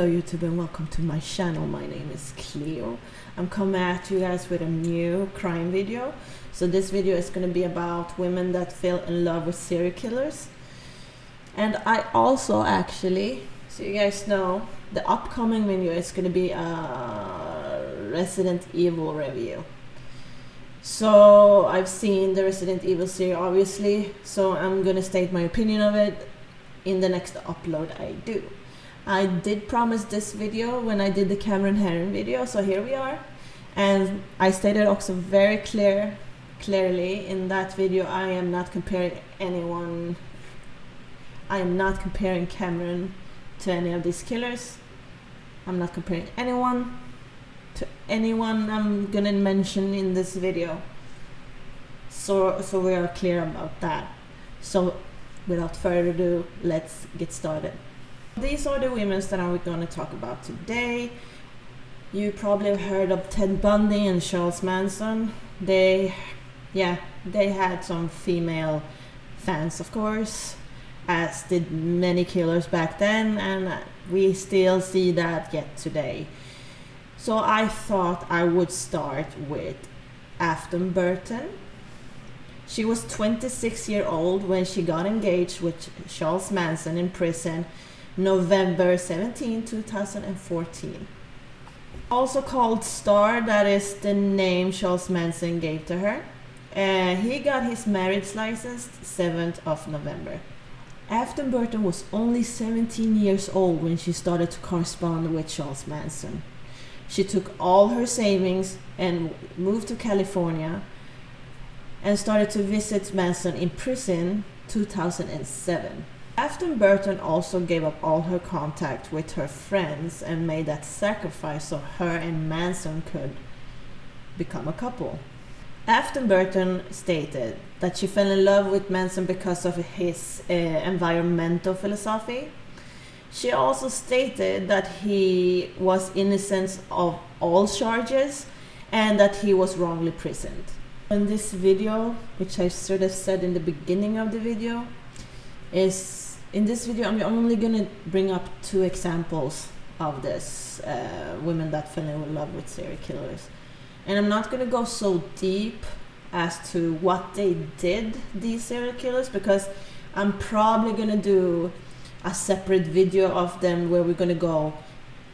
Hello YouTube and welcome to my channel. My name is Cleo. I'm coming at you guys with a new crime video. So this video is going to be about women that fell in love with serial killers. And I also actually, so you guys know, the upcoming video is going to be a Resident Evil review. So I've seen the Resident Evil series obviously, so I'm going to state my opinion of it in the next upload I do. I did promise this video when I did the Cameron Herron video, so here we are. And I stated also very clearly in that video, I am not comparing anyone. I am not comparing Cameron to any of these killers. I'm not comparing anyone to anyone I'm gonna mention in this video. So we are clear about that. So without further ado, let's get started. These are the women that I'm going to talk about today. You probably have heard of Ted Bundy and Charles Manson. They had some female fans, of course, as did many killers back then, and we still see that yet today. So I thought I would start with Afton Burton. She was 26 years old when she got engaged with Charles Manson in prison November 17, 2014. Also called Star, that is the name Charles Manson gave to her. He got his marriage license 7th of November. Afton Burton was only 17 years old when she started to correspond with Charles Manson. She took all her savings and moved to California and started to visit Manson in prison 2007. Afton Burton also gave up all her contact with her friends and made that sacrifice so her and Manson could become a couple. Afton Burton stated that she fell in love with Manson because of his environmental philosophy. She also stated that he was innocent of all charges and that he was wrongly imprisoned. In this video, which I sort of said in the beginning of the video, in this video I'm only gonna bring up 2 examples of this women that fell in love with serial killers, and I'm not gonna go so deep as to what they did, these serial killers, because I'm probably gonna do a separate video of them where we're gonna go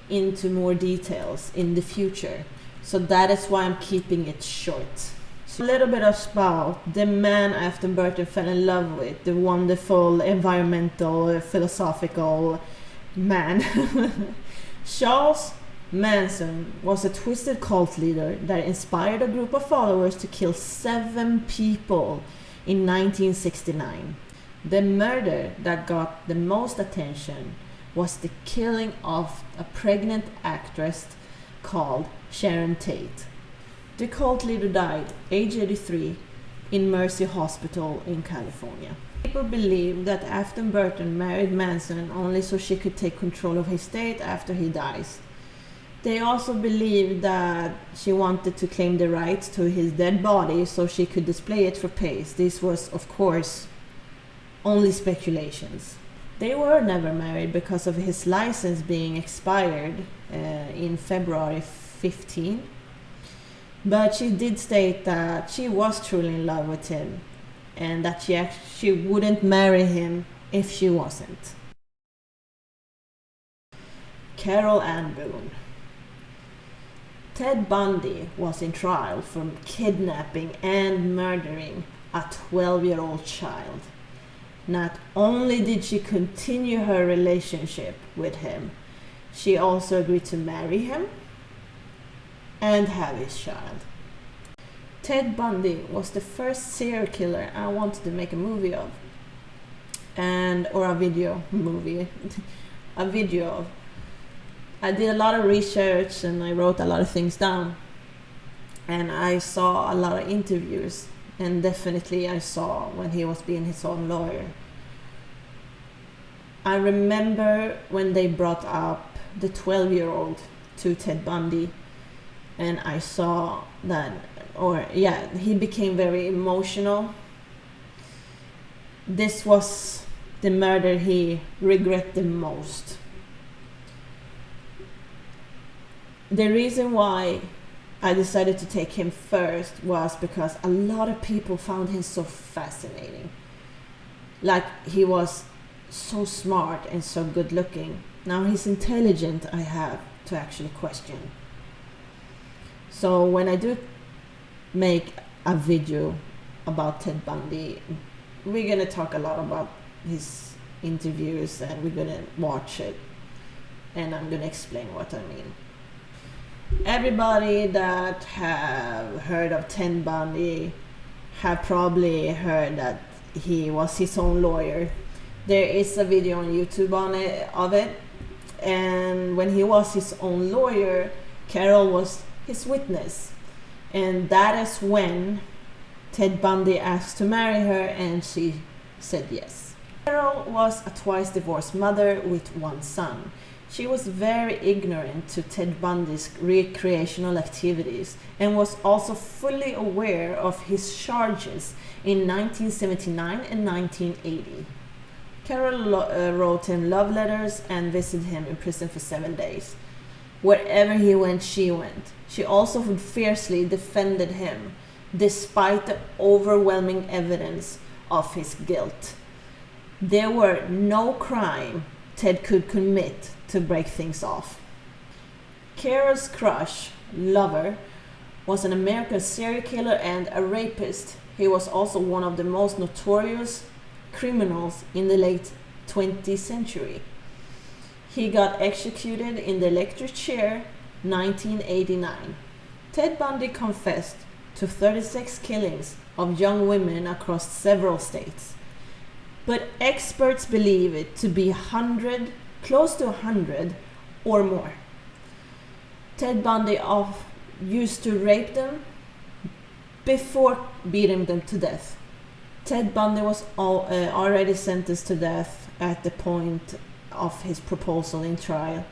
into more details in the future. So that is why I'm keeping it short. A little bit about the man Afton Burton fell in love with, the wonderful environmental philosophical man. Charles Manson was a twisted cult leader that inspired a group of followers to kill 7 people in 1969. The murder that got the most attention was the killing of a pregnant actress called Sharon Tate. The cult leader died, age 83, in Mercy Hospital in California. People believe that Afton Burton married Manson only so she could take control of his estate after he dies. They also believe that she wanted to claim the rights to his dead body so she could display it for praise. This was, of course, only speculations. They were never married because of his license being expired in February 15. But she did state that she was truly in love with him and that she wouldn't marry him if she wasn't. Carol Ann Boone. Ted Bundy was in trial for kidnapping and murdering a 12-year-old child. Not only did she continue her relationship with him, she also agreed to marry him and have his child. Ted Bundy was the first serial killer I wanted to make a movie of, or a video of. I did a lot of research and I wrote a lot of things down, and I saw a lot of interviews, and definitely I saw when he was being his own lawyer. I remember when they brought up the 12-year-old to Ted Bundy, and I saw that, he became very emotional. This was the murder he regretted the most. The reason why I decided to take him first was because a lot of people found him so fascinating. Like, he was so smart and so good looking. Now his intelligence I have to actually question. So when I do make a video about Ted Bundy, we're gonna talk a lot about his interviews, and we're gonna watch it, and I'm gonna explain what I mean. Everybody that have heard of Ted Bundy have probably heard that he was his own lawyer. There is a video on YouTube of it, and when he was his own lawyer, Carol was his witness, and that is when Ted Bundy asked to marry her, and she said yes. Carol was a twice divorced mother with one son. She was very ignorant to Ted Bundy's recreational activities and was also fully aware of his charges in 1979 and 1980. Carol wrote him love letters and visited him in prison for 7 days. Wherever he went, she went. She also fiercely defended him, despite the overwhelming evidence of his guilt. There were no crime Ted could commit to break things off. Carol's crush, lover, was an American serial killer and a rapist. He was also one of the most notorious criminals in the late 20th century. He got executed in the electric chair 1989. Ted Bundy confessed to 36 killings of young women across several states, but experts believe it to be 100, close to 100 or more. Ted Bundy used to rape them before beating them to death. Ted Bundy was already sentenced to death at the point of his proposal in trial.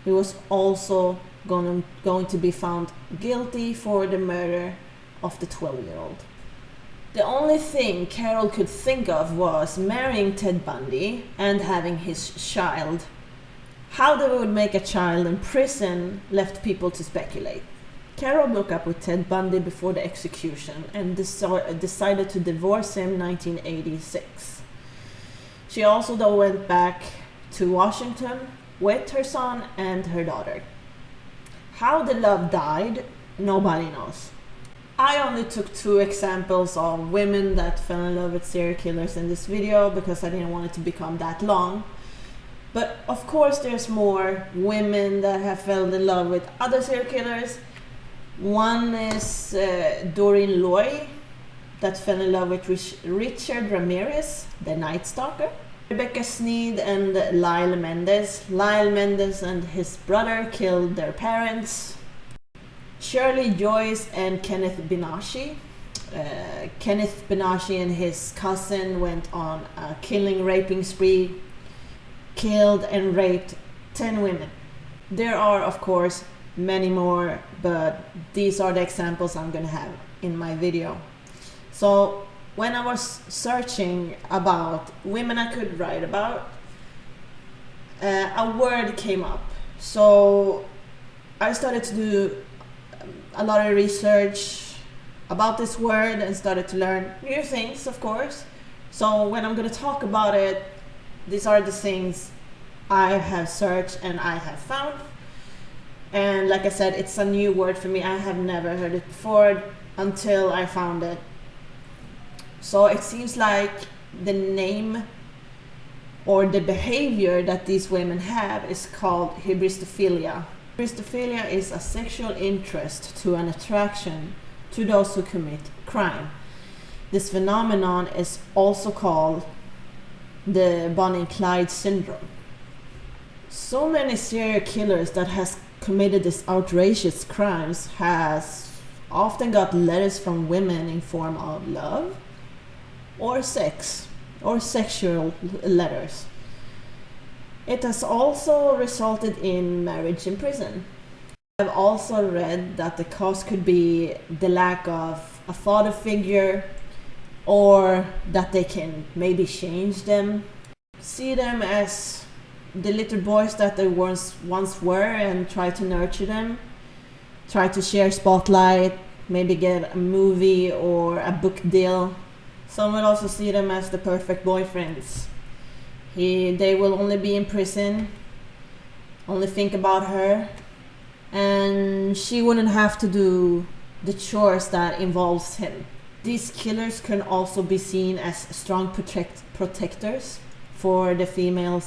He was also going to be found guilty for the murder of the 12-year-old. The only thing Carol could think of was marrying Ted Bundy and having his child. How they would make a child in prison left people to speculate. Carol broke up with Ted Bundy before the execution and decided to divorce him in 1986. She also though went back to Washington with her son and her daughter. How the love died, nobody knows. I only took 2 examples of women that fell in love with serial killers in this video because I didn't want it to become that long. But of course there's more women that have fell in love with other serial killers. One is Doreen Loy, that fell in love with Richard Ramirez, the Night Stalker. Rebecca Sneed and Lyle Mendes. Lyle Mendes and his brother killed their parents. Shirley Joyce and Kenneth Benashi. Kenneth Benashi and his cousin went on a raping spree, killed and raped 10 women. There are of course many more, but these are the examples I'm gonna have in my video. So when I was searching about women I could write about, a word came up. So I started to do a lot of research about this word and started to learn new things, of course. So when I'm going to talk about it, these are the things I have searched and I have found. And like I said, it's a new word for me. I have never heard it before until I found it. So it seems like the name or the behavior that these women have is called hybristophilia. Hybristophilia is a sexual interest to an attraction to those who commit crime. This phenomenon is also called the Bonnie and Clyde syndrome. So many serial killers that has committed these outrageous crimes has often got letters from women in form of love or sex or sexual letters. It has also resulted in marriage in prison. I've also read that the cause could be the lack of a father figure, or that they can maybe change them, see them as the little boys that they once were and try to nurture them. try to share spotlight, maybe get a movie or a book deal. Some will also see them as the perfect boyfriends. They will only be in prison, only think about her, and she wouldn't have to do the chores that involves him. These killers can also be seen as strong protectors for the female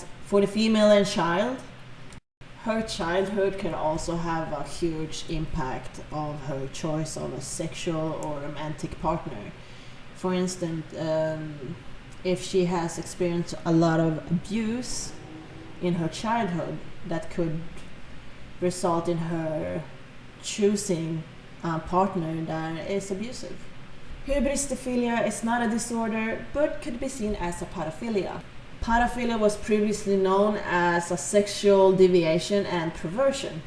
and child. Her childhood can also have a huge impact of her choice of a sexual or romantic partner. For instance, if she has experienced a lot of abuse in her childhood, that could result in her choosing a partner that is abusive. Hybristophilia is not a disorder, but could be seen as a paraphilia. Paraphilia was previously known as a sexual deviation and perversion.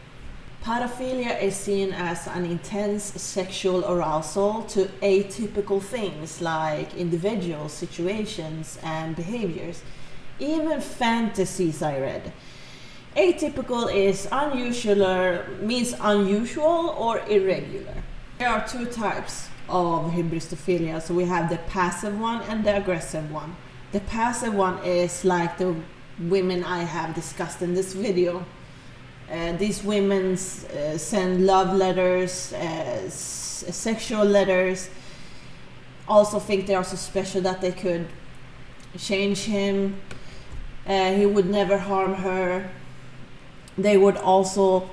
Paraphilia is seen as an intense sexual arousal to atypical things like individuals, situations, and behaviors. Even fantasies I read. Atypical is means unusual or irregular. There are two types of hybristophilia. So we have the passive one and the aggressive one. The passive one is like the women I have discussed in this video. These women send love letters, sexual letters, also think they are so special that they could change him. He would never harm her. They would also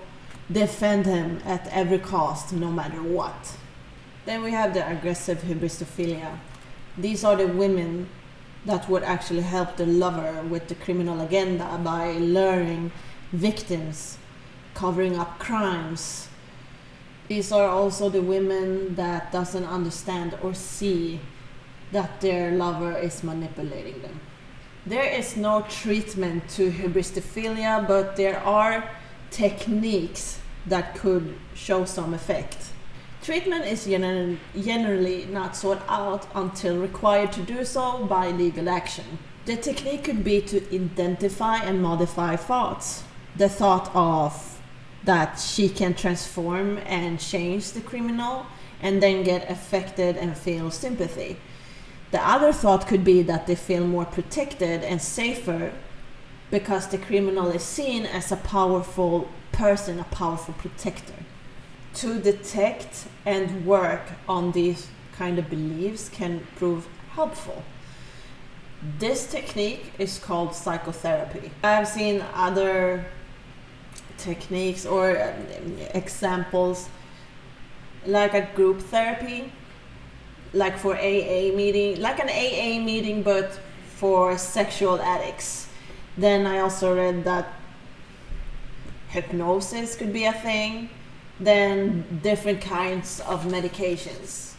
defend him at every cost, no matter what. Then we have the aggressive hybristophilia. These are the women that would actually help the lover with the criminal agenda by luring victims, covering up crimes. These are also the women that doesn't understand or see that their lover is manipulating them. There is no treatment to hybristophilia, but there are techniques that could show some effect. Treatment is generally not sought out until required to do so by legal action. The technique could be to identify and modify thoughts. The thought of that she can transform and change the criminal and then get affected and feel sympathy. The other thought could be that they feel more protected and safer because the criminal is seen as a powerful person, a powerful protector. To detect and work on these kind of beliefs can prove helpful. This technique is called psychotherapy. I've seen other techniques or examples like a group therapy, like for AA meeting, like an AA meeting but for sexual addicts. Then I also read that hypnosis could be a thing. Then different kinds of medications.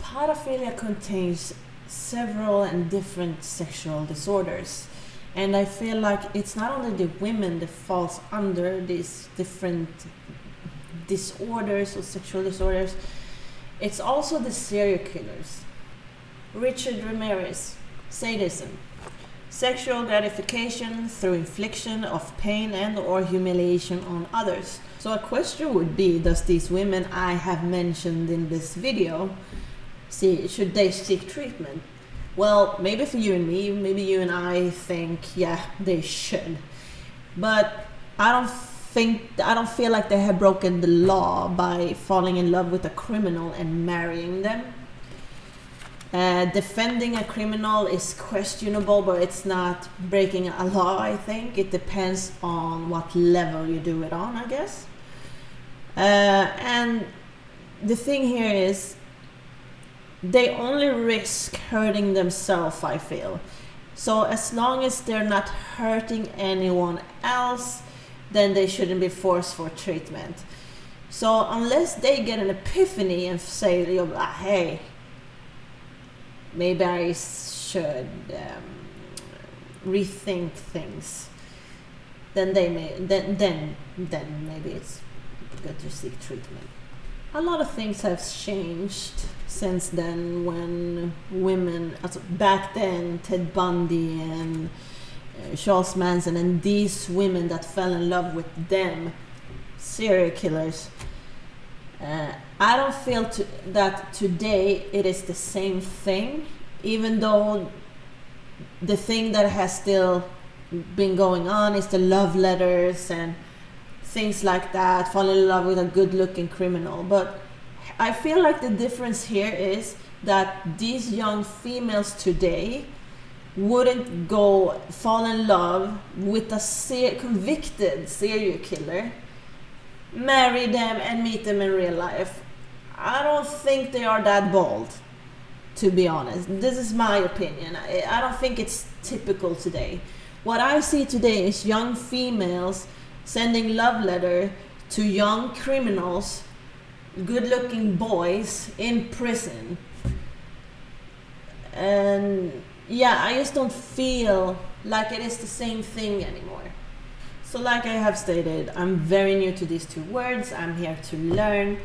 Paraphilia contains several and different sexual disorders, and I feel like it's not only the women that falls under these different disorders or sexual disorders, it's also the serial killers. Richard Ramirez, sadism, sexual gratification through infliction of pain and or humiliation on others. So a question would be, does these women I have mentioned in this video, should they seek treatment? Well, maybe for you and me, maybe you and I think, yeah, they should. But I don't feel like they have broken the law by falling in love with a criminal and marrying them. Defending a criminal is questionable, but it's not breaking a law, I think. It depends on what level you do it on, I guess. And the thing here is, they only risk hurting themselves, I feel. So as long as they're not hurting anyone else, then they shouldn't be forced for treatment. So unless they get an epiphany and say, hey, maybe I should rethink things, then then maybe it's good to seek treatment. A lot of things have changed since then, when women, back then, Ted Bundy and Charles Manson and these women that fell in love with them, serial killers, I don't feel that today it is the same thing, even though the thing that has still been going on is the love letters and things like that, fall in love with a good-looking criminal. But I feel like the difference here is that these young females today wouldn't go fall in love with a convicted serial killer, marry them and meet them in real life. I don't think they are that bold, to be honest. This is my opinion. I don't think it's typical today. What I see today is young females sending love letter to young criminals, good-looking boys in prison. And yeah, I just don't feel like it is the same thing anymore. So like I have stated, I'm very new to these two words. I'm here to learn.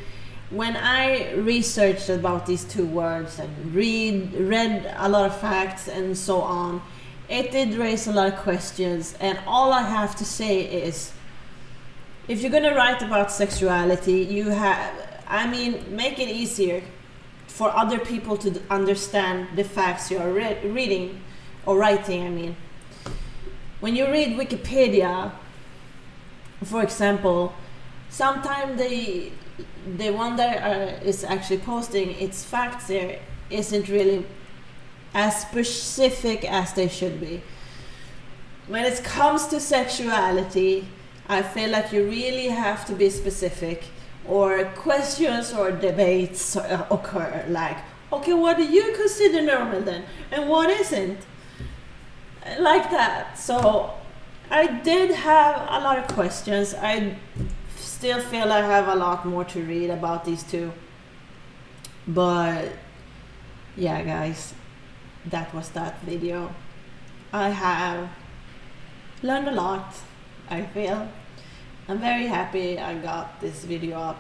When I researched about these two words and read a lot of facts and so on, it did raise a lot of questions. And all I have to say is, if you're gonna write about sexuality, make it easier for other people to understand the facts you're reading or writing. When you read Wikipedia, for example, sometimes the one that is actually posting its facts there isn't really as specific as they should be. When it comes to sexuality, I feel like you really have to be specific, or questions or debates occur, like, okay, what do you consider normal then, and what isn't, like that. So I did have a lot of questions. I still feel I have a lot more to read about these two, but yeah guys, that was that video. I have learned a lot. I feel I'm very happy I got this video up.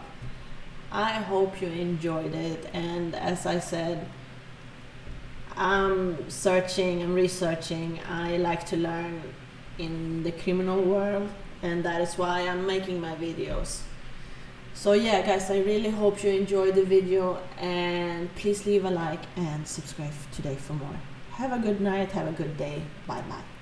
I hope you enjoyed it, and as I said, I'm researching. I like to learn in the criminal world, and that is why I'm making my videos. So yeah guys, I really hope you enjoyed the video, and please leave a like and subscribe today for more. Have a good night, have a good day, bye bye.